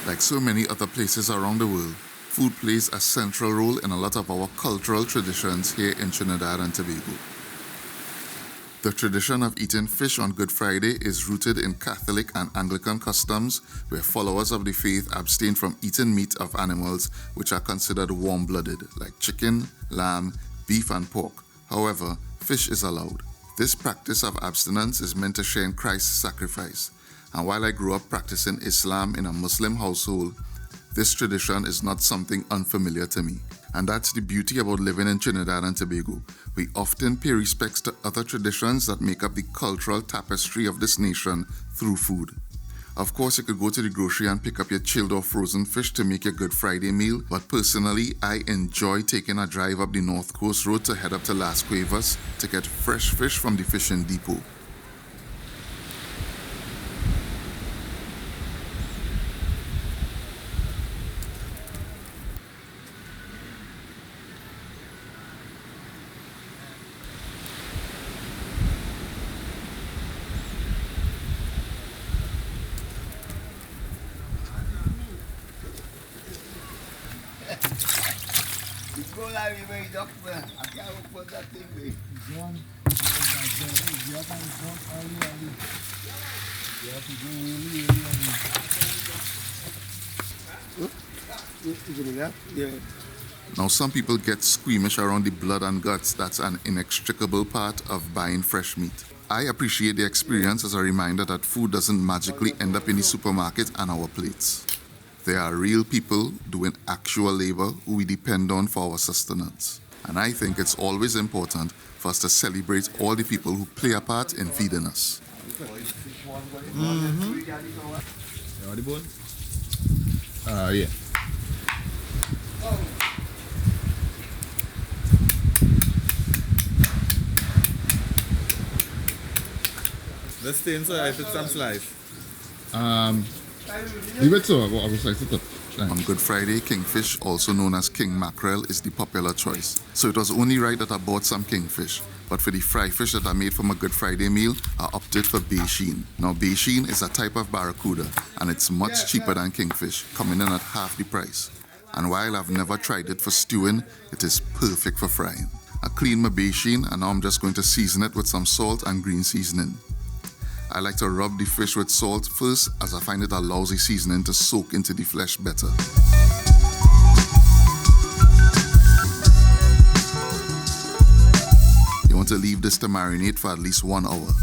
Like so many other places around the world, food plays a central role in a lot of our cultural traditions here in Trinidad and Tobago. The tradition of eating fish on Good Friday is rooted in Catholic and Anglican customs where followers of the faith abstain from eating meat of animals which are considered warm-blooded, like chicken, lamb, beef and pork. However, fish is allowed. This practice of abstinence is meant to share in Christ's sacrifice. And while I grew up practicing Islam in a Muslim household, this tradition is not something unfamiliar to me. And that's the beauty about living in Trinidad and Tobago. We often pay respects to other traditions that make up the cultural tapestry of this nation through food. Of course, you could go to the grocery and pick up your chilled or frozen fish to make your Good Friday meal, but personally, I enjoy taking a drive up the North Coast Road to head up to Las Cuevas to get fresh fish from the fishing depot. Now some people get squeamish around the blood and guts. That's an inextricable part of buying fresh meat. I appreciate the experience as a reminder that food doesn't magically end up in the supermarket and our plates. There are real people doing actual labor who we depend on for our sustenance. And I think it's always important for us to celebrate all the people who play a part in feeding us. You want the bone? Yeah. Let's stay inside. I put some slice. Leave it so. I will slice it up. On Good Friday, kingfish, also known as king mackerel, is the popular choice. So it was only right that I bought some kingfish. But for the fry fish that I made for my Good Friday meal, I opted for bay sheen. Now, bay sheen is a type of barracuda, and it's much cheaper than kingfish, coming in at half the price. And while I've never tried it for stewing, it is perfect for frying. I cleaned my bay sheen, and now I'm just going to season it with some salt and green seasoning. I like to rub the fish with salt first, as I find it allows the seasoning to soak into the flesh better. You want to leave this to marinate for at least 1 hour.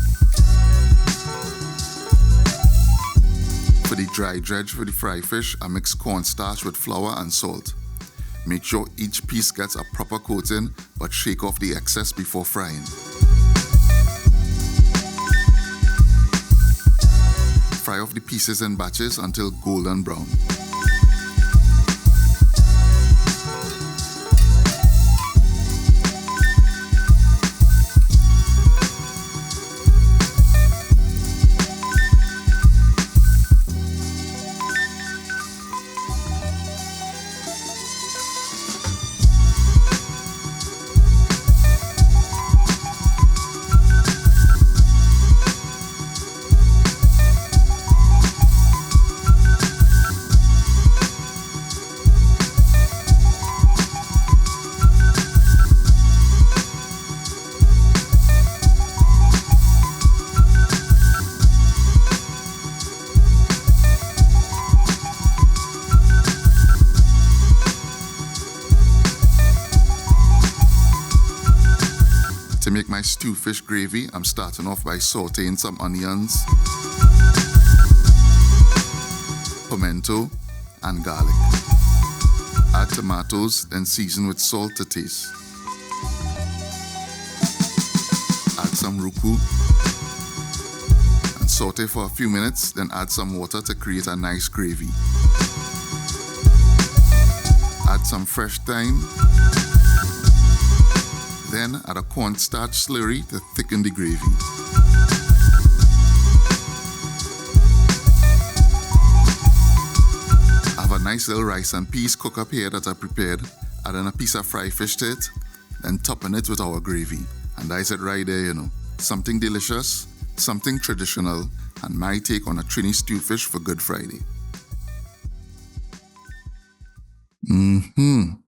For the dry dredge for the fry fish, I mix cornstarch with flour and salt. Make sure each piece gets a proper coating, but shake off the excess before frying. Fry off the pieces in batches until golden brown. To make my stew fish gravy, I'm starting off by sauteing some onions, pimento, and garlic. Add tomatoes, then season with salt to taste. Add some ruku and saute for a few minutes, then add some water to create a nice gravy. Add some fresh thyme. Then add a cornstarch slurry to thicken the gravy. I have a nice little rice and peas cook up here that I prepared, adding a piece of fried fish to it, then topping it with our gravy. And that's it right there, you know. Something delicious, something traditional, and my take on a Trini stew fish for Good Friday. Mm-hmm.